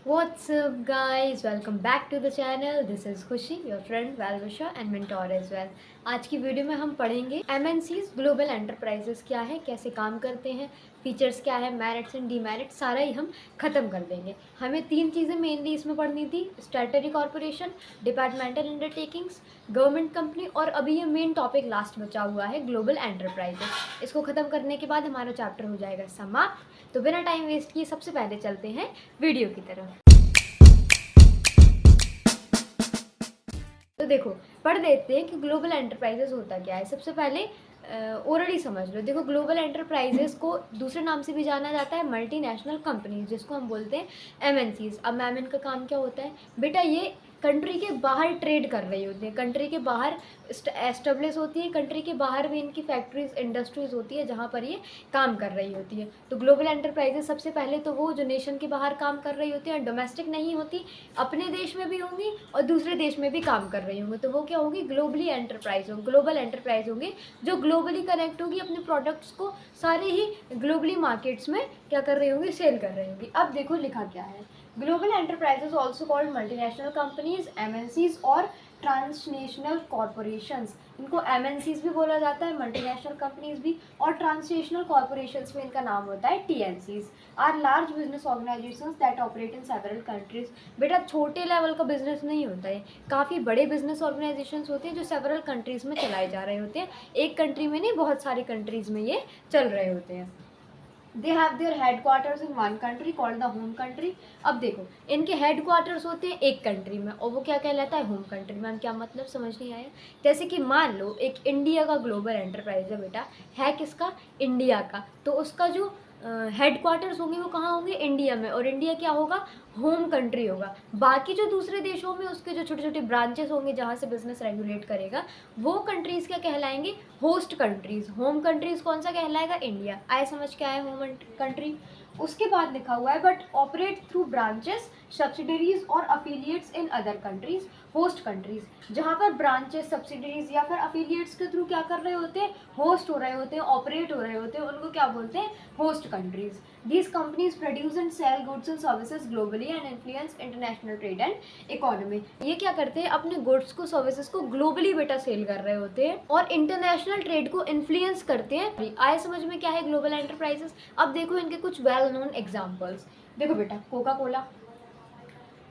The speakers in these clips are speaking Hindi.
What's up guys, welcome back to the channel. This is खुशी, your friend, well wisher and mentor as well. आज की वीडियो में हम पढ़ेंगे MNCs ग्लोबल एंटरप्राइजेस क्या है, कैसे काम करते हैं, फीचर्स क्या है, मेरिट्स एंड डीमेरिट्स, सारा ही हम ख़त्म कर देंगे। हमें 3 चीज़ें मेनली इसमें पढ़नी थी: statutory corporation, departmental undertakings, government company, और अभी ये मेन टॉपिक लास्ट बचा हुआ है ग्लोबल एंटरप्राइजेस। इसको ख़त्म करने के बाद हमारा चैप्टर हो जाएगा समाप्त। तो बिना टाइम वेस्ट किए सबसे पहले चलते हैं वीडियो की तरफ। तो देखो, पढ़ देते हैं कि ग्लोबल एंटरप्राइजेस होता क्या है। सबसे पहले ओरली समझ लो। देखो, ग्लोबल एंटरप्राइजेस को दूसरे नाम से भी जाना जाता है मल्टीनेशनल कंपनीज, जिसको हम बोलते हैं एमएनसीज। अब मैम इनका काम क्या होता है बेटा? ये कंट्री के बाहर ट्रेड कर रही होती है, कंट्री के बाहर एस्टेब्लिश होती है, कंट्री के बाहर भी इनकी फैक्ट्रीज इंडस्ट्रीज होती है जहाँ पर ये काम कर रही होती है। तो ग्लोबल एंटरप्राइजेस सबसे पहले तो वो जो नेशन के बाहर काम कर रही होती है, डोमेस्टिक नहीं होती, अपने देश में भी होंगी और दूसरे देश में भी काम कर रही होंगी, तो वो क्या होगी? ग्लोबली एंटरप्राइज होंगी, ग्लोबल एंटरप्राइज होंगी, जो ग्लोबली कनेक्ट होगी, अपने प्रोडक्ट्स को सारे ही ग्लोबली मार्केट्स में क्या कर रही होंगी? सेल कर रही होंगी। अब देखो लिखा क्या है, global enterprises also called multinational companies, MNCs और ट्रांसनेशनल कॉरपोरेशंस। इनको एमएनसीज भी बोला जाता है, मल्टीनेशनल कंपनीज भी, और ट्रांसनेशनल कॉरपोरेशंस में इनका नाम होता है TNCs. Are large business organisations that operate in several countries. बेटा, छोटे लेवल का बिजनेस नहीं होता है, काफ़ी बड़े बिजनेस ऑर्गेनाइजेशंस होते हैं जो सेवरल कंट्रीज़ में चलाए जा रहे होते हैं। एक कंट्री में नहीं, बहुत सारी कंट्रीज़ में ये चल रहे होते हैं। They have their headquarters in one country called the home country. अब देखो, इनके हेडक्वार्टर्स होते हैं एक कंट्री में, और वो क्या कहलाता है? Home country. मैम क्या मतलब, समझ नहीं आया? जैसे कि मान लो एक इंडिया का ग्लोबल एंटरप्राइज है बेटा, है किसका? इंडिया का। तो उसका जो हेडक्वार्टर्स होंगे वो कहाँ होंगे? इंडिया में, और इंडिया क्या होगा? होम कंट्री होगा। बाकी जो दूसरे देशों में उसके जो छोटे छोटे ब्रांचेस होंगे जहाँ से बिजनेस रेगुलेट करेगा, वो कंट्रीज़ क्या कहलाएंगे? Host countries. होम कंट्रीज़ कौन सा कहलाएगा? इंडिया। आए समझ क्या है होम कंट्री? उसके बाद लिखा हुआ है but operate through branches, subsidiaries और affiliates in other countries. Host countries जहाँ पर ब्रांचेस, सब्सिडरीज या फिर अफिलिएट्स के थ्रू क्या कर रहे होते हैं? होस्ट हो रहे होते हैं, ऑपरेट हो रहे होते हैं, उनको क्या बोलते हैं? Host countries. These companies produce and sell goods and services globally and influence international trade and economy। ये क्या करते हैं? अपने गुड्स को, सर्विसेज को ग्लोबली बेटा सेल कर रहे होते हैं और इंटरनेशनल ट्रेड को इन्फ्लुएंस करते हैं। आए समझ में क्या है ग्लोबल एंटरप्राइजेस? अब देखो इनके कुछ वेल नोन एग्जांपल्स। देखो बेटा, Coca Cola,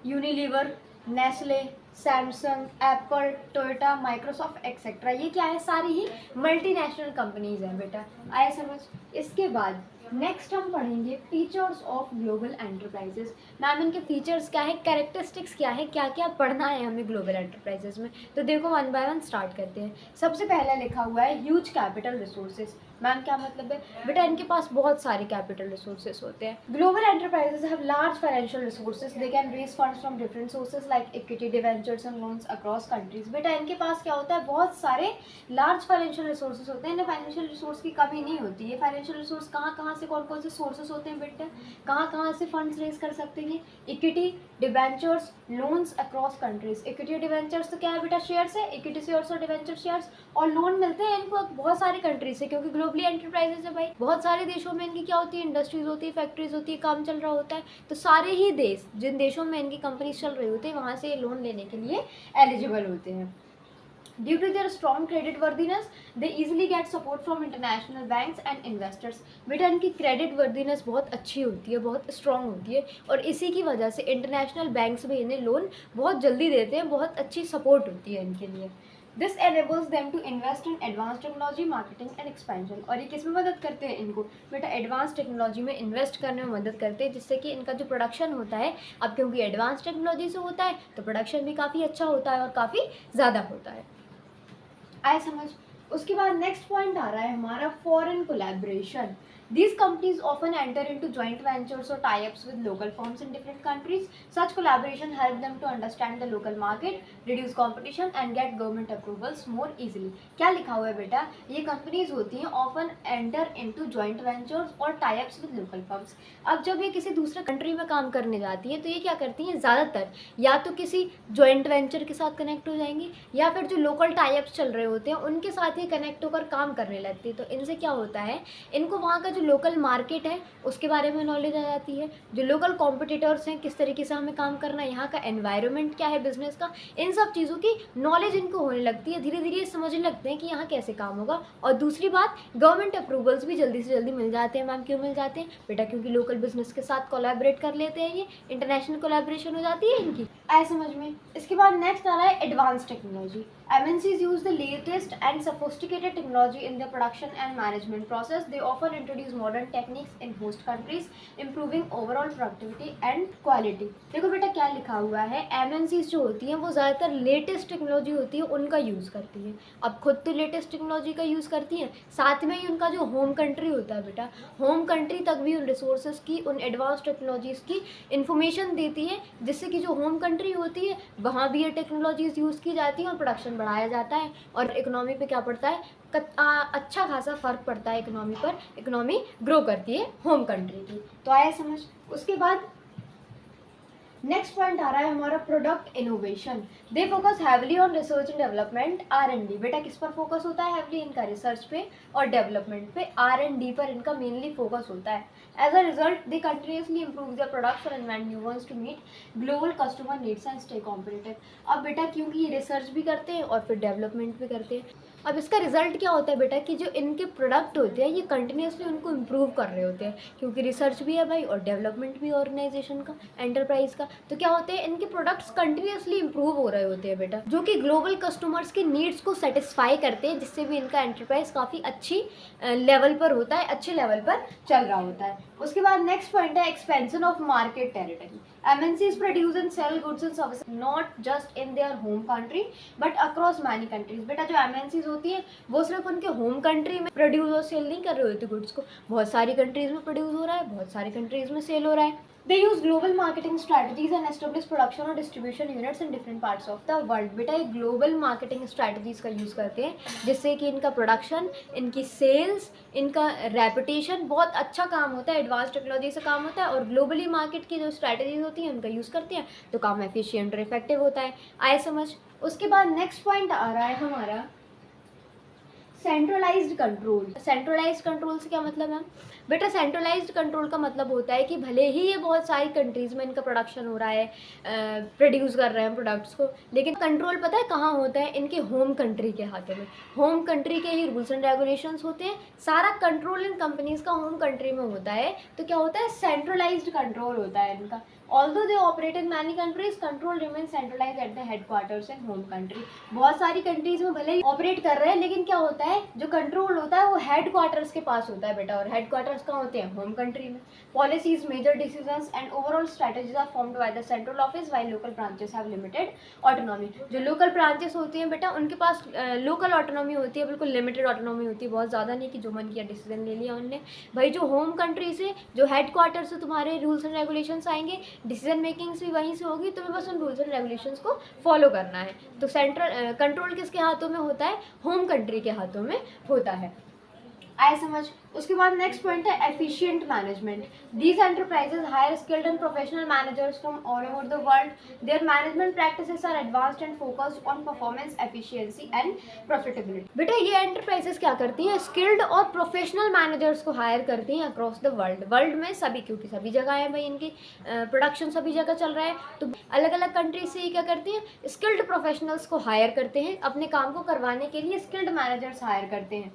Unilever, Nestle, Samsung, Apple, Toyota, Microsoft etcetera, ये क्या है? सारी ही मल्टीनेशनल कंपनीज हैं बेटा। आए समझ? इसके बाद नेक्स्ट हम पढ़ेंगे features of global enterprises. Ma'am इनके फीचर्स क्या है, कैरेक्टरिस्टिक्स क्या है, क्या क्या पढ़ना है हमें ग्लोबल एंटरप्राइजेस में? तो देखो वन बाय वन स्टार्ट करते हैं। सबसे पहला लिखा हुआ है ह्यूज कैपिटल रिसोर्सेज। मैम क्या मतलब है बेटा? इनके पास बहुत सारे कैपिटल रिसोर्सेज होते हैं। Global enterprises have large financial resources, they can raise funds from different sources like equity, debentures and loans across countries. बेटा इनके पास क्या होता है? बहुत सारे लार्ज फाइनेंशियल रिसोर्सेज होते हैं। इन्हें फाइनेंशियल रिसोर्स की कमी नहीं होती है। फाइनेंशियल रिसोर्स कहाँ से, कौन से सोर्सेज होते हैं बेटा? कहाँ से फंड्स रेज कर सकते हैं? Equity, debentures, loans across countries. Equity debentures तो क्या है बेटा? शेयर्स है, इक्विटी शेयर्स और डिवेंचर शेयर्स, और लोन मिलते हैं इनको बहुत सारी कंट्रीज से, क्योंकि ग्लोबली एंटरप्राइजेस है भाई। बहुत सारे देशों में इनकी क्या होती है? इंडस्ट्रीज होती है, फैक्ट्रीज होती है, काम चल रहा होता है। तो सारे ही देश, जिन देशों में इनकी कंपनीज चल रही होती है, वहाँ से लोन लेने के लिए एलिजिबल होते हैं। Due to their strong credit worthiness, they easily get support from international banks and investors। बेटा इनकी क्रेडिट वर्दीनेस बहुत अच्छी होती है, बहुत स्ट्रॉन्ग होती है, और इसी की वजह से इंटरनेशनल बैंक्स भी इन्हें लोन बहुत जल्दी देते हैं, बहुत अच्छी सपोर्ट होती है इनके लिए। This enables them to invest in advanced technology, marketing and expansion। और ये किस में मदद करते हैं इनको? बेटा एडवांस टेक्नोलॉजी में इन्वेस्ट करने में मदद करते हैं, जिससे कि इनका जो प्रोडक्शन होता है, अब क्योंकि एडवांस टेक्नोलॉजी से होता है तो प्रोडक्शन भी काफ़ी अच्छा होता है और काफ़ी ज़्यादा होता है। आए समझ? उसके बाद नेक्स्ट पॉइंट आ रहा है हमारा foreign collaboration. These companies often enter into joint ventures or tie-ups with local firms in different countries. Such collaboration help them to understand the local market, reduce competition and get government approvals more easily। क्या लिखा हुआ है बेटा? ये कंपनीज होती हैं often enter into joint ventures और tie-ups with local firms। अब जब ये किसी दूसरे कंट्री में काम करने जाती हैं तो ये क्या करती हैं? ज़्यादातर या तो किसी जॉइंट वेंचर के साथ कनेक्ट हो जाएंगी, या फिर जो लोकल टाई अप्स चल रहे होते हैं उनके साथ ही कनेक्ट होकर काम करने लगती है। तो इनसे क्या होता है? इनको वहाँ का जो लोकल मार्केट है उसके बारे में नॉलेज आ जाती है, जो लोकल कॉम्पिटिटर्स हैं किस तरीके से हमें काम करना है, यहाँ का एनवायरनमेंट क्या है बिजनेस का, इन सब चीज़ों की नॉलेज इनको होने लगती है, धीरे धीरे ये समझने लगते हैं कि यहाँ कैसे काम होगा। और दूसरी बात, गवर्नमेंट अप्रूवल्स भी जल्दी से जल्दी मिल जाते हैं। मैम क्यों मिल जाते हैं बेटा? क्योंकि लोकल बिजनेस के साथ कोलैबोरेट कर लेते हैं, ये इंटरनेशनल कोलैबोरेशन हो जाती है इनकी। आए समझ में। इसके बाद नेक्स्ट आ रहा है advance technology. MNCs use the latest and sophisticated technology in their production and management process. They often introduce modern techniques in host countries, improving overall productivity and quality. देखो बेटा क्या लिखा हुआ है, MNCs जो होती हैं वो ज़्यादातर लेटेस्ट टेक्नोलॉजी होती है उनका यूज़ करती हैं। अब खुद तो लेटेस्ट टेक्नोलॉजी का यूज़ करती हैं, साथ में ही उनका जो होम कंट्री होता है बेटा, होम कंट्री तक भी उन रिसोर्सेज की, उन एडवांस टेक्नोलॉजीज़ की इन्फॉर्मेशन देती है, जिससे कि जो होम कंट्री होती है वहाँ भी ये टेक्नोलॉजीज़ यूज़ की जाती हैं और प्रोडक्शन बढ़ाया जाता है, और इकोनॉमी पे क्या पड़ता है, अच्छा खासा फ़र्क पड़ता है इकोनॉमी पर, इकोनॉमी ग्रो करती है होम कंट्री की। तो आया समझ। उसके बाद नेक्स्ट पॉइंट आ रहा है हमारा product innovation. They focus heavily on research and development, R&D। बेटा किस पर फोकस होता है? हैवली इनका रिसर्च पे और डेवलपमेंट पे, R&D पर इनका मेनली फोकस होता है। As a result they continuously improve their products और invent new ones to meet global customer needs and stay competitive. अब बेटा क्योंकि ये रिसर्च भी करते हैं और फिर डेवलपमेंट भी करते हैं, अब इसका रिजल्ट क्या होता है बेटा कि जो इनके प्रोडक्ट होते हैं ये कंटिन्यूसली उनको इम्प्रूव कर रहे होते हैं, क्योंकि रिसर्च भी है भाई और डेवलपमेंट भी ऑर्गेनाइजेशन का, एंटरप्राइज का। तो क्या होते हैं, इनके प्रोडक्ट्स कंटिन्यूसली इम्प्रूव हो रहे होते हैं बेटा, जो कि ग्लोबल कस्टमर्स के नीड्स को सेटिस्फाई करते हैं, जिससे भी इनका एंटरप्राइज काफ़ी अच्छी लेवल पर होता है, अच्छे लेवल पर चल रहा होता है। उसके बाद नेक्स्ट पॉइंट है expansion of market territory. MNCs produce and sell goods and services not just in their home country but across many countries। बेटा जो MNCs होती हैं वो सिर्फ उनके होम कंट्री में प्रोड्यूस और सेल नहीं कर रहे होते गुड्स को, बहुत सारी कंट्रीज में प्रोड्यूस हो रहा है, बहुत सारी कंट्रीज में सेल हो रहा है। They use global marketing strategies and establish production और distribution units in different parts of the world। बेटा ये ग्लोबल मार्केटिंग स्ट्रैटेजीज का यूज़ करते हैं, जिससे कि इनका प्रोडक्शन, इनकी सेल्स, इनका रेपुटेशन बहुत अच्छा काम होता है, एडवांस टेक्नोलॉजी से काम होता है, और ग्लोबली मार्केट की जो स्ट्रैटेजीज होती हैं उनका यूज़ करते हैं, तो काम एफिशिएंट और इफेक्टिव होता है। आए समझ। उसके बाद नेक्स्ट पॉइंट आ रहा है हमारा सेंट्रलाइज्ड कंट्रोल। सेंट्रलाइज्ड कंट्रोल से क्या मतलब है बेटा? सेंट्रलाइज्ड कंट्रोल का मतलब होता है कि भले ही ये बहुत सारी कंट्रीज़ में इनका प्रोडक्शन हो रहा है, प्रोड्यूस कर रहे हैं प्रोडक्ट्स को, लेकिन कंट्रोल पता है कहाँ होता है? इनके होम कंट्री के हाथों में। होम कंट्री के ही रूल्स एंड रेगुलेशंस होते हैं, सारा कंट्रोल इन कंपनीज़ का होम कंट्री में होता है। तो क्या होता है? सेंट्रलाइज्ड कंट्रोल होता है इनका। Although they operate in many countries, control remains centralized at the headquarters in home country। बहुत सारी कंट्रीज में भले ही ऑपरेट कर रहे हैं, लेकिन क्या होता है, जो कंट्रोल होता है वो हेडक्वार्टर्स के पास होता है बेटा, और हेडक्वार्टर्स कहाँ होते हैं? होम कंट्री में। Policies, major decisions and overall strategies are formed by the central office, while local branches have limited autonomy. जो लोकल ब्रांचेस होती हैं बेटा उनके पास लोकल ऑटोनॉमी होती है, बिल्कुल लिमिटेड ऑटोनॉमी होती है, बहुत ज़्यादा नहीं कि जो मन किया डिसीजन ले लिया उनने। भाई जो होम कंट्री से, जो हेडक्वार्टर से तुम्हारे रूल्स एंड रेगुलेशंस आएंगे, डिसीजन मेकिंग्स भी वहीं से होगी, तुम्हें बस उन रूल्स एंड रेगुलेशंस को फॉलो करना है। तो सेंट्रल कंट्रोल किसके हाथों में होता है? होम कंट्री के हाथों में होता है। आए समझ। उसके बाद नेक्स्ट पॉइंट है efficient management. These enterprises hire skilled and professional managers from all over the world. Their management practices are advanced and focused on performance, efficiency and profitability. बेटा ये एंटरप्राइजेस क्या करती हैं? स्किल्ड और प्रोफेशनल मैनेजर्स को हायर करती हैं अक्रॉस द वर्ल्ड। वर्ल्ड में सभी, क्योंकि सभी जगह है भाई, इनकी प्रोडक्शन सभी जगह चल रहा है, तो अलग अलग कंट्रीज से ये क्या करती हैं? स्किल्ड प्रोफेशनल्स को हायर करते हैं, अपने काम को करवाने के लिए स्किल्ड मैनेजर्स हायर करते हैं।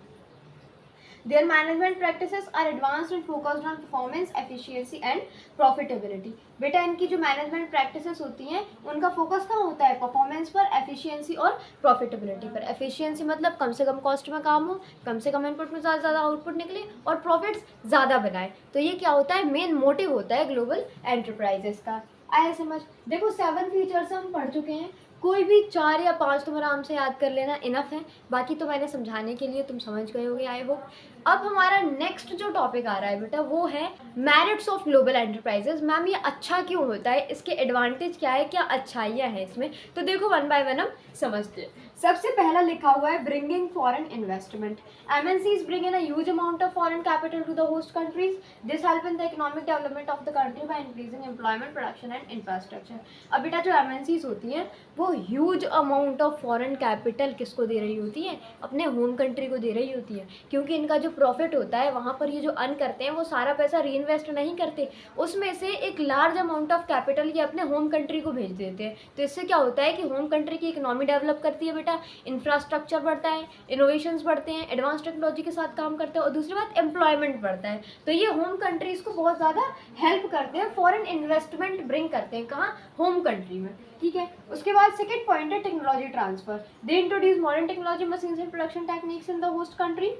Their management practices are advanced and focused on performance, efficiency and profitability। बेटा इनकी जो मैनेजमेंट प्रैक्टिसेस होती हैं उनका फोकस कहाँ होता है? परफॉर्मेंस पर, एफिशिएंसी और प्रॉफिटेबिलिटी पर। एफिशिएंसी मतलब कम से कम कॉस्ट में काम हो, कम से कम इनपुट में ज़्यादा आउटपुट निकले और प्रॉफिट्स ज़्यादा बनाए। तो ये क्या होता है? मेन मोटिव होता है ग्लोबल एंटरप्राइजेस का। आया समझ। देखो 7 फीचर्स हम पढ़ चुके हैं, कोई भी 4 या 5 तुम आराम से याद कर लेना, इनफ है। बाकी तो मैंने समझाने के लिए तुम समझ गए होगे, आई होप। अब हमारा नेक्स्ट जो टॉपिक आ रहा है बेटा वो है merits of global enterprises. Ma'am ये अच्छा क्यों होता है, इसके एडवांटेज क्या है, क्या अच्छाइयाँ हैं इसमें? तो देखो वन बाय वन हम समझते हैं। सबसे पहला लिखा हुआ है bringing foreign investment. MNCs bring in a huge amount of foreign capital to the host countries. This help in the economic development of the country by increasing employment, production and infrastructure। अब बेटा जो MNCs होती हैं वो huge amount of foreign capital किसको दे रही होती है? अपने होम कंट्री को दे रही होती है, क्योंकि इनका जो जो प्रॉफिट होता है, वहाँ पर ये जो अर्न करते हैं वो सारा पैसा री इन्वेस्ट नहीं करते, उसमें से एक लार्ज अमाउंट ऑफ कैपिटल ये अपने होम कंट्री को भेज देते हैं। तो इससे क्या होता है कि होम कंट्री की इकोनॉमी डेवलप करती है बेटा, इंफ्रास्ट्रक्चर बढ़ता है, इनोवेशंस बढ़ते हैं, एडवांस टेक्नोलॉजी के साथ काम करते हैं, और दूसरी बात एम्प्लॉयमेंट बढ़ता है। तो ये होम कंट्रीज़ को बहुत ज़्यादा हेल्प करते हैं, फॉरेन इन्वेस्टमेंट ब्रिंग करते हैं, कहाँ, होम कंट्री में। ठीक है, उसके बाद सेकेंड पॉइंट है technology transfer. They introduce modern technology machines and production techniques in the host country.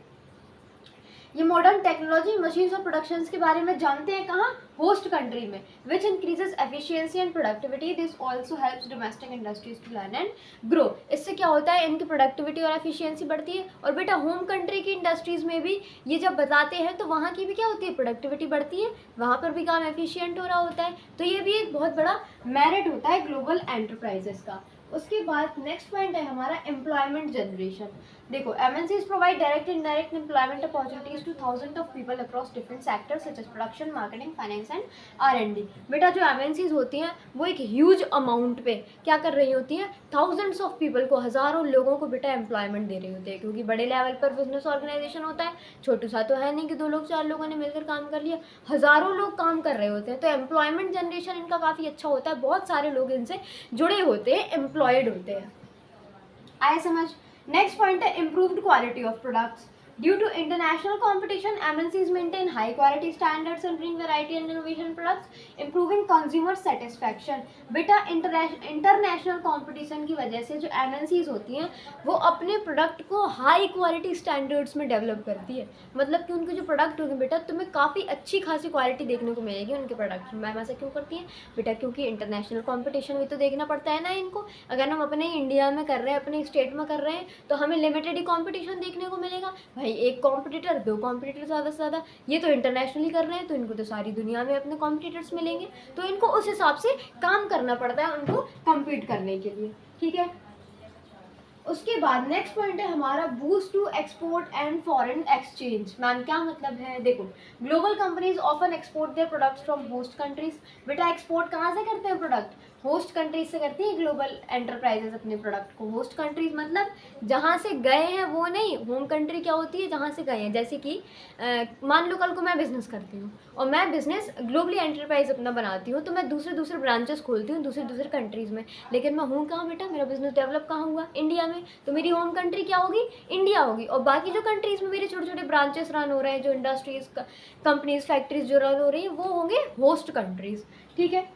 ये मॉडर्न टेक्नोलॉजी मशीन्स और प्रोडक्शंस के बारे में जानते हैं कहाँ, होस्ट कंट्री में, which increases efficiency and productivity. This also helps domestic industries to learn and grow. इससे क्या होता है, इनकी प्रोडक्टिविटी और एफिशिएंसी बढ़ती है, और बेटा होम कंट्री की इंडस्ट्रीज में भी ये जब बताते हैं तो वहाँ की भी क्या होती है, प्रोडक्टिविटी बढ़ती है, वहाँ पर भी काम एफिशिएंट हो रहा होता है। तो ये भी एक बहुत बड़ा मेरिट होता है ग्लोबल एंटरप्राइजेस का। उसके बाद नेक्स्ट पॉइंट है हमारा एम्प्लॉयमेंट जनरेशन। देखो, MNCs provide direct and indirect employment opportunities to thousand of people across different sectors such as production, marketing, finance and R&D। बेटा जो MNCs होती हैं वो एक ह्यूज अमाउंट पे क्या कर रही होती हैं, थाउजेंड्स ऑफ पीपल को, हज़ारों लोगों को बेटा एम्प्लॉयमेंट दे रही होती है, क्योंकि बड़े लेवल पर बिजनेस ऑर्गेनाइजेशन होता है, छोटू सा तो है नहीं कि 2 लोग 4 लोगों ने मिलकर काम कर लिया, हज़ारों लोग काम कर रहे होते हैं। तो एम्प्लॉयमेंट जनरेशन इनका काफ़ी अच्छा होता है, बहुत सारे लोग इनसे जुड़े होते हैं, एम्प्लॉयड होते हैं। आए समझ। नेक्स्ट पॉइंट है improved quality of products. Due to international competition, MNCs maintain high quality standards and bring variety and innovation in products, improving consumer satisfaction। बेटा इंटरनेशनल कंपटीशन की वजह से जो MNCs होती हैं वो अपने प्रोडक्ट को हाई क्वालिटी स्टैंडर्ड्स में डेवलप करती है, मतलब कि उनके जो प्रोडक्ट होंगे बेटा तुम्हें काफ़ी अच्छी खासी क्वालिटी देखने को मिलेगी उनके प्रोडक्ट में। मैम ऐसा क्यों करती हैं बेटा, क्योंकि इंटरनेशनल कॉम्पिटिशन भी तो देखना पड़ता है ना इनको। अगर हम अपने इंडिया में कर रहे हैं, अपने स्टेट में कर रहे हैं, तो हमें लिमिटेड ही कॉम्पिटिशन देखने को मिलेगा भाई, एक कॉम्पिटिटर, 2 कॉम्पिटिटर ज़्यादा से ज़्यादा। ये तो इंटरनेशनली कर रहे हैं तो इनको तो सारी दुनिया में अपने कॉम्पिटिटर्स मिलेंगे, तो इनको उस हिसाब से काम करना पड़ता है उनको कम्पीट करने के लिए। ठीक है, उसके बाद नेक्स्ट पॉइंट है हमारा boost to export and foreign exchange. Ma'am क्या मतलब है, देखो global companies often export their products from host countries. बेटा एक्सपोर्ट कहाँ से करते हैं प्रोडक्ट, होस्ट कंट्रीज से करती है ग्लोबल एंटरप्राइजेस अपने प्रोडक्ट को। होस्ट कंट्रीज मतलब जहाँ से गए हैं वो नहीं, होम कंट्री क्या होती है, जहाँ से गए हैं। जैसे कि मान लो कल को मैं बिज़नेस करती हूँ और मैं बिज़नेस ग्लोबली एंटरप्राइज अपना बनाती हूँ, तो मैं दूसरे ब्रांचेस खोलती हूँ दूसरे कंट्रीज़ में, लेकिन मैं हूँ कहाँ बेटा, मेरा बिज़नेस डेवलप कहाँ हुआ, इंडिया में। तो मेरी होम कंट्री क्या होगी, इंडिया होगी, और बाकी जो कंट्रीज़ में मेरे छोटे छोटे ब्रांचेस रन हो रहे हैं, जो इंडस्ट्रीज, कंपनीज, फैक्ट्रीज जो रन हो रही हैं, वो होंगे होस्ट कंट्रीज़। ठीक है,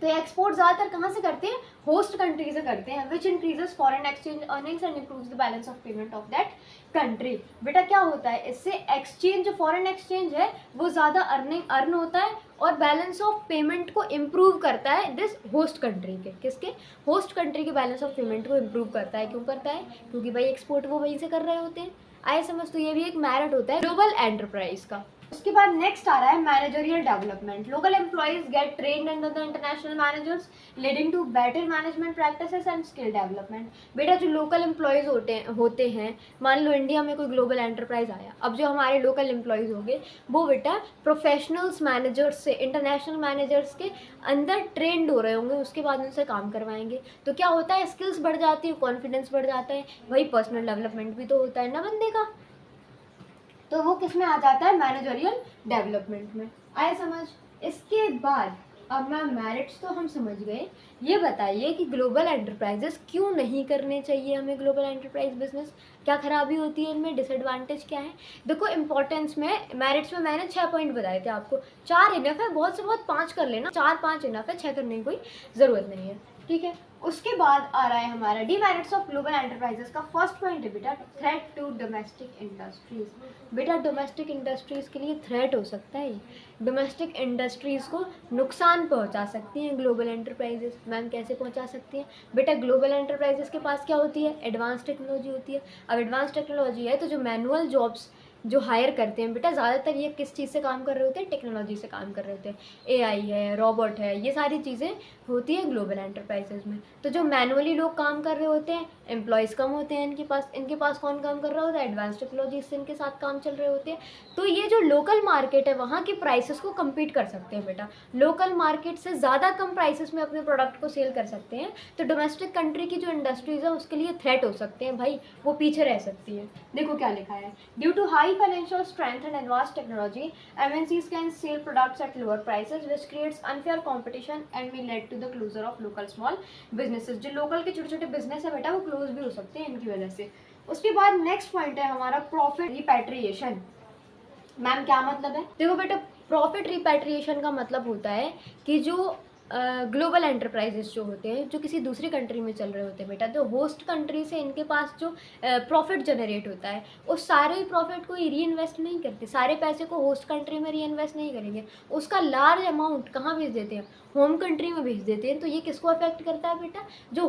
तो एक्सपोर्ट ज़्यादातर कहाँ से करते हैं, होस्ट कंट्री से करते हैं, which increases foreign exchange earnings and improves the balance of payment of that country. बेटा क्या होता है इससे, एक्सचेंज जो फॉरेन एक्सचेंज है वो ज़्यादा अर्न होता है और बैलेंस ऑफ पेमेंट को इम्प्रूव करता है दिस होस्ट कंट्री के, किसके, होस्ट कंट्री के बैलेंस ऑफ पेमेंट को इम्प्रूव करता है। क्यों करता है, क्योंकि भाई एक्सपोर्ट वो वहीं से कर रहे होते हैं। आए समझ। तो ये भी एक मेरिट होता है ग्लोबल एंटरप्राइज का। उसके बाद नेक्स्ट आ रहा है managerial development. Local employees get trained under the international managers leading to better management practices and skill development. बेटा जो लोकल एम्प्लॉयज होते हैं, मान लो इंडिया में कोई ग्लोबल एंटरप्राइज आया, अब जो हमारे लोकल एम्प्लॉयज होंगे वो बेटा प्रोफेशनल्स मैनेजर्स से, इंटरनेशनल मैनेजर्स के अंदर ट्रेंड हो रहे होंगे, उसके बाद उनसे काम करवाएंगे। तो क्या होता है, स्किल्स बढ़ जाती है, कॉन्फिडेंस बढ़ जाता है, वही पर्सनल डेवलपमेंट भी तो होता है ना बंदे का, तो वो किस में आ जाता है, मैनेजरियल डेवलपमेंट में। आए समझ। इसके बाद अब मैम मेरिट्स तो हम समझ गए, ये बताइए कि ग्लोबल एंटरप्राइजेस क्यों नहीं करने चाहिए हमें, ग्लोबल एंटरप्राइज बिजनेस क्या खराबी होती है इनमें, डिसएडवांटेज क्या है। देखो इंपॉर्टेंस में मेरिट्स में मैंने 6 पॉइंट बताए थे आपको, 4 इनफ है, बहुत से बहुत 5 कर लेना, 4-5 इनफ है, 6 करने की कोई ज़रूरत नहीं है। ठीक है, उसके बाद आ रहा है हमारा डीमेरिट्स ऑफ ग्लोबल एंटरप्राइजेस का। फर्स्ट पॉइंट है बेटा थ्रेट टू डोमेस्टिक इंडस्ट्रीज। बेटा डोमेस्टिक इंडस्ट्रीज के लिए थ्रेट हो सकता है, डोमेस्टिक इंडस्ट्रीज को नुकसान पहुंचा सकती हैं ग्लोबल एंटरप्राइजेस। मैम कैसे पहुंचा सकती हैं, बेटा ग्लोबल एंटरप्राइजेस के पास क्या होती है, एडवांस टेक्नोलॉजी होती है। अब एडवांस टेक्नोलॉजी है तो जो मैनुअल जॉब्स जो हायर करते हैं बेटा, ज़्यादातर ये किस चीज़ से काम कर रहे होते हैं, टेक्नोलॉजी से काम कर रहे होते हैं। AI है, रोबोट है, ये सारी चीज़ें होती है ग्लोबल एंटरप्राइजेज में। तो जो मैनुअली लोग काम कर रहे होते हैं, एम्प्लॉयज़ कम होते हैं इनके पास कौन काम कर रहा होता है, एडवांस टेक्नोलॉजी से इनके साथ काम चल रहे होते हैं। तो ये जो लोकल मार्केट है वहाँ की प्राइसेस को कम्पीट कर सकते हैं बेटा, लोकल मार्केट से ज़्यादा कम प्राइसेस में अपने प्रोडक्ट को सेल कर सकते हैं। तो डोमेस्टिक कंट्री की जो इंडस्ट्रीज़ है उसके लिए थ्रेट हो सकते हैं भाई, वो पीछे रह सकती है। देखो क्या लिखा है, due to high high financial strength and advance technology, MNCs can sell products at lower prices which creates unfair competition and may lead to the closure of local small businesses. जो लोकल के छोटे छोटे बिजनेस है बेटा वो क्लोज भी हो सकते हैं इनकी वजह से। उसके बाद नेक्स्ट पॉइंट है हमारा प्रॉफिट रिपैट्रिएशन। मैम क्या मतलब है? देखो बेटा, प्रॉफिट रिपैट्रिएशन का मतलब होता है कि जो ग्लोबल एंटरप्राइजेस जो होते हैं, जो किसी दूसरी कंट्री में चल रहे होते हैं बेटा, तो होस्ट कंट्री से इनके पास जो प्रॉफिट जनरेट होता है उस सारे प्रॉफिट को री इन्वेस्ट नहीं करते, सारे पैसे को होस्ट कंट्री में री इन्वेस्ट नहीं करेंगे, उसका लार्ज अमाउंट कहाँ भेज देते हैं? होम कंट्री में भेज देते हैं। तो ये किसको अफेक्ट करता है बेटा? जो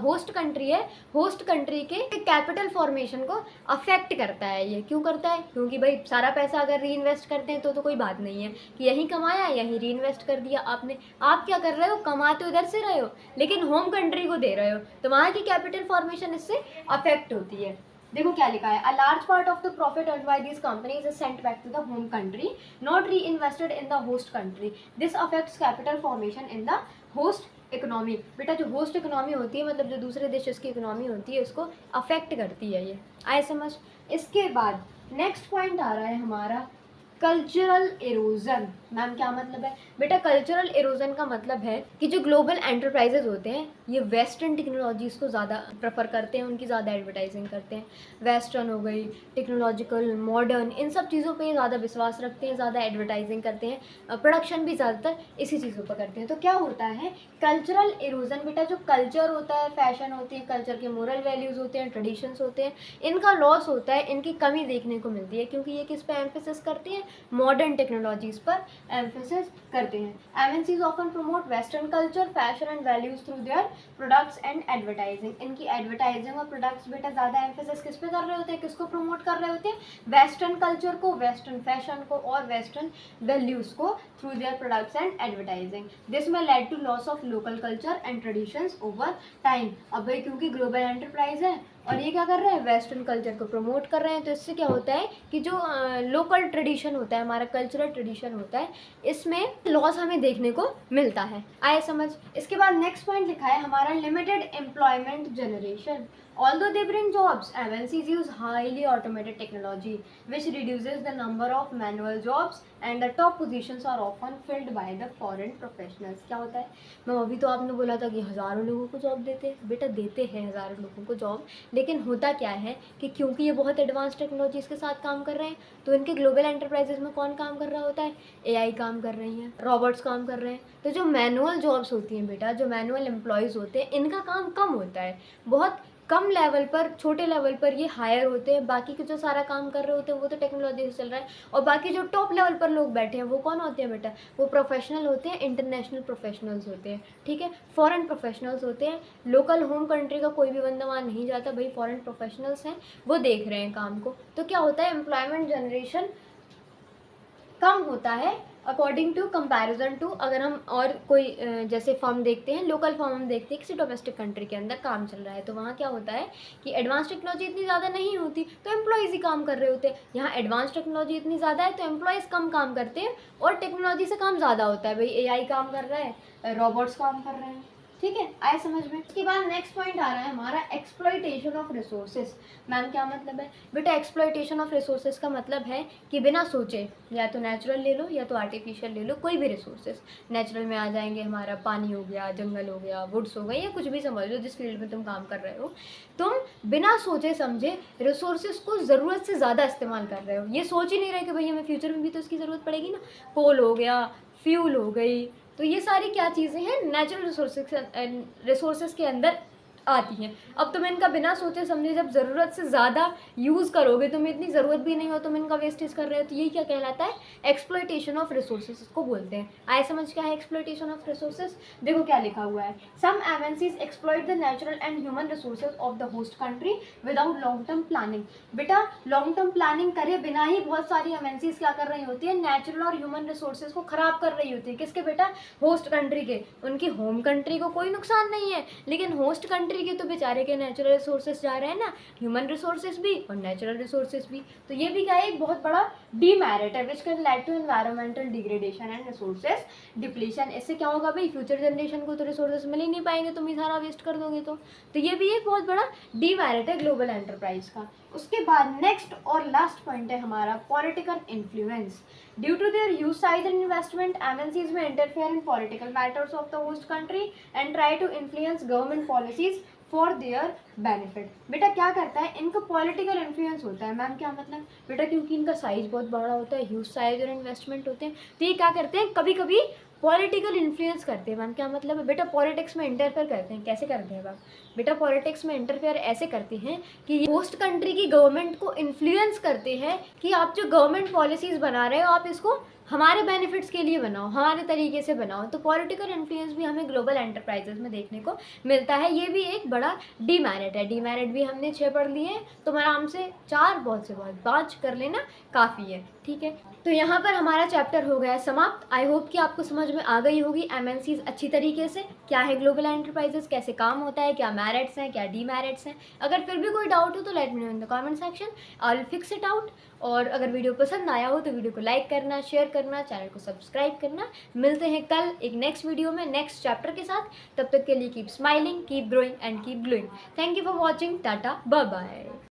होस्ट कंट्री है, होस्ट कंट्री के कैपिटल फॉर्मेशन को अफेक्ट करता है। ये क्यों करता है? क्योंकि भाई सारा पैसा अगर री इन्वेस्ट करते हैं तो कोई बात नहीं है कि यहीं कमाया यहीं री इन्वेस्ट कर दिया आपने। आप क्या कर रहे हो? कमाते उधर से रहे हो लेकिन होम कंट्री को दे रहे हो, तो वहाँ की कैपिटल फॉर्मेशन इससे अफेक्ट होती है। देखो क्या लिखा है, a large part of the profit earned by these companies is sent back to the home country, not reinvested in the host country. This affects capital formation in the host economy. बेटा जो होस्ट इकोनॉमी होती है, मतलब जो दूसरे देशों की इकोनॉमी होती है, उसको अफेक्ट करती है। ये आए समझ? इसके बाद नेक्स्ट पॉइंट आ रहा है हमारा कल्चरल इरोजन। मैम क्या मतलब है? बेटा कल्चरल इरोजन का मतलब है कि जो ग्लोबल एंटरप्राइजेज होते हैं ये वेस्टर्न टेक्नोलॉजीज़ को ज़्यादा प्रेफर करते हैं, उनकी ज़्यादा एडवर्टाइजिंग करते हैं। वेस्टर्न हो गई, टेक्नोलॉजिकल, मॉडर्न, इन सब चीज़ों पे ज़्यादा विश्वास रखते हैं, ज़्यादा एडवर्टाइजिंग करते हैं, प्रोडक्शन भी ज़्यादातर इसी चीज़ों पर करते हैं। तो क्या होता है कल्चरल इरोजन? बेटा जो कल्चर होता है, फैशन होती है, कल्चर के मोरल वैल्यूज़ होते हैं, ट्रेडिशंस होते हैं, इनका लॉस होता है, इनकी कमी देखने को मिलती है। क्योंकि ये किस पे एम्फेसिस करती है? मॉडर्न टेक्नोलॉजीज पर एम्फेसिस करते हैं। MNCs often promote western culture, fashion and values through their products and advertising. इनकी एडवर्टाइजिंग और प्रोडक्ट्स बेटा ज़्यादा एम्फेसिस किस पे कर रहे होते हैं? किसको प्रमोट कर रहे होते हैं? वेस्टर्न कल्चर को, वेस्टर्न फैशन को और वेस्टर्न वैल्यूज को through their products and advertising. This may led to loss of local culture and traditions over time. अब भाई क्योंकि ग्लोबल एंटरप्राइज है और ये क्या कर रहे हैं? वेस्टर्न कल्चर को प्रमोट कर रहे हैं, तो इससे क्या होता है कि जो लोकल ट्रेडिशन होता है, हमारा कल्चरल ट्रेडिशन होता है, इसमें लॉस हमें देखने को मिलता है। आए समझ? इसके बाद नेक्स्ट पॉइंट लिखा है हमारा limited employment generation. Although they bring jobs, MNCs use highly automated technology, which reduces the number of manual jobs, and the top positions are often filled by the foreign professionals। क्या होता है? मैं अभी तो आपने बोला था कि हज़ारों लोगों को जॉब देते हैं। बेटा देते हैं हज़ारों लोगों को जॉब, लेकिन होता क्या है कि क्योंकि ये बहुत एडवांस टेक्नोलॉजीज़ के साथ काम कर रहे हैं, तो इनके ग्लोबल एंटरप्राइजेज में कौन काम कर रहा होता है? AI काम कर रही हैं, रॉबोट्स काम कर रहे हैं। तो जो मैनुअल जॉब्स होती हैं बेटा, जो मैनुअल एम्प्लॉयज़ होते हैं, इनका काम कम होता है, बहुत कम लेवल पर, छोटे लेवल पर ये हायर होते हैं। बाकी के जो सारा काम कर रहे होते हैं वो तो टेक्नोलॉजी से चल रहा है, और बाकी जो टॉप लेवल पर लोग बैठे हैं वो कौन होते हैं बेटा? वो प्रोफेशनल होते हैं, इंटरनेशनल प्रोफेशनल्स होते हैं, ठीक है, फॉरेन प्रोफेशनल्स होते हैं। लोकल होम कंट्री का कोई भी बंदा वहाँ नहीं जाता, भाई फॉरेन प्रोफेशनल्स हैं, वो देख रहे हैं काम को। तो क्या होता है? एम्प्लॉयमेंट जनरेशन कम होता है अकॉर्डिंग टू कंपैरिजन टू, अगर हम और कोई जैसे फर्म देखते हैं, लोकल फर्म हम देखते हैं किसी डोमेस्टिक कंट्री के अंदर काम चल रहा है, तो वहाँ क्या होता है कि एडवांस टेक्नोलॉजी इतनी ज़्यादा नहीं होती, तो एम्प्लॉयज़ ही काम कर रहे होते हैं। यहाँ एडवांस टेक्नोलॉजी इतनी ज़्यादा है तो एम्प्लॉयज़ कम काम करते हैं और टेक्नोलॉजी से काम ज़्यादा होता है। भाई AI काम कर रहा है, रॉबोट्स काम कर रहे हैं, ठीक है, आए समझ में? इसके बाद नेक्स्ट पॉइंट आ रहा है हमारा एक्सप्लॉयटेशन ऑफ रिसोर्सेज। मैम क्या मतलब है? बेटा एक्सप्लॉयटेशन ऑफ रिसोर्सेज का मतलब है कि बिना सोचे, या तो नेचुरल ले लो या तो आर्टिफिशियल ले लो, कोई भी रिसोर्सेज। नेचुरल में आ जाएंगे हमारा पानी हो गया, जंगल हो गया, वुड्स हो गए, या कुछ भी समझ लो जिस फील्ड में तुम काम कर रहे हो, तुम बिना सोचे समझे रिसोर्सेज को ज़रूरत से ज़्यादा इस्तेमाल कर रहे हो। ये सोच ही नहीं रहे कि भाई हमें फ्यूचर में भी तो इसकी ज़रूरत पड़ेगी ना। कोल हो गया, फ्यूल हो गई, तो ये सारी क्या चीज़ें हैं? नेचुरल रिसोर्सेज के अंदर आती हैं। अब तुम इनका बिना सोचे समझे जब ज़रूरत से ज़्यादा यूज़ करोगे, तुम्हें इतनी ज़रूरत भी नहीं हो, तुम इनका वेस्टेज कर रहे हो, तो ये क्या कहलाता है? एक्सप्लॉयटेशन ऑफ रिसोर्सेज को बोलते हैं। आए समझ क्या है एक्सप्लॉयटेशन ऑफ रिसोर्सेज? देखो क्या लिखा हुआ है, सम MNCs exploit the natural and human resources of the host country without long term planning. बेटा लॉन्ग टर्म प्लानिंग करे बिना ही बहुत सारी MNCs क्या कर रही होती है? नेचुरल और ह्यूमन रिसोर्सेज को ख़राब कर रही होती है। किसके बेटा? होस्ट कंट्री के। उनकी होम कंट्री को कोई नुकसान नहीं है, लेकिन होस्ट कंट्री कंट्री के तो बेचारे के नेचुरल रिसोर्सेज जा रहे हैं ना, ह्यूमन रिसोर्सेज भी और नेचुरल रिसोर्सेज भी। तो ये भी क्या है, एक बहुत बड़ा डीमेरिट है which can lead to environmental degradation and resources depletion. इससे क्या होगा भाई, फ्यूचर जनरेशन को तो रिसोर्सेज मिल ही नहीं पाएंगे, तुम ही सारा वेस्ट कर दोगे। तो ये भी एक बहुत बड़ा डीमेरिट है ग्लोबल एंटरप्राइज का। उसके बाद नेक्स्ट और लास्ट पॉइंट है हमारा political influence. Due to their huge size and investment, MNCs may interfere in political matters of the host country and try to influence government policies for their benefit. बेटा क्या करता है, इनका पॉलिटिकल इन्फ्लुएंस होता है। मैम क्या मतलब, बेटा क्योंकि इनका साइज बहुत बड़ा होता है, ह्यूज साइज और इन्वेस्टमेंट होते हैं, तो ये क्या करते हैं, कभी कभी पॉलिटिकल इन्फ्लुएंस करते हैं। मैम क्या मतलब है, बेटा पॉलिटिक्स में इंटरफेयर करते हैं। कैसे करते हैं मैम, बेटा पॉलिटिक्स में इंटरफेयर ऐसे करते हैं कि होस्ट कंट्री की गवर्नमेंट को इन्फ्लुएंस करते हैं कि आप जो गवर्नमेंट पॉलिसीज़ बना रहे हो, आप इसको हमारे बेनिफिट्स के लिए बनाओ, हमारे तरीके से बनाओ। तो पॉलिटिकल इन्फ्लुएंस भी हमें ग्लोबल एंटरप्राइजेस में देखने को मिलता है। ये भी एक बड़ा डीमेरिट है। डीमेरिट भी हमने 6 पढ़ लिए हैं, तो आराम से 4 बहुत से बहुत 5 कर लेना काफ़ी है, ठीक है। तो यहाँ पर हमारा चैप्टर हो गया समाप्त। आई होप कि आपको समझ में आ गई होगी एमएनसीज अच्छी तरीके से, क्या है ग्लोबल एंटरप्राइजेस, कैसे काम होता है, क्या मेरिट्स हैं, क्या डीमेरिट्स हैं। अगर फिर भी कोई डाउट हो तो let me know in the comment section, I will fix it out. और अगर वीडियो पसंद आया हो तो वीडियो को लाइक करना, शेयर करना, चैनल को सब्सक्राइब करना। मिलते हैं कल एक नेक्स्ट वीडियो में नेक्स्ट चैप्टर के साथ। तब तक के लिए keep smiling, keep growing and keep glowing. Thank you for watching. Tata, bye bye.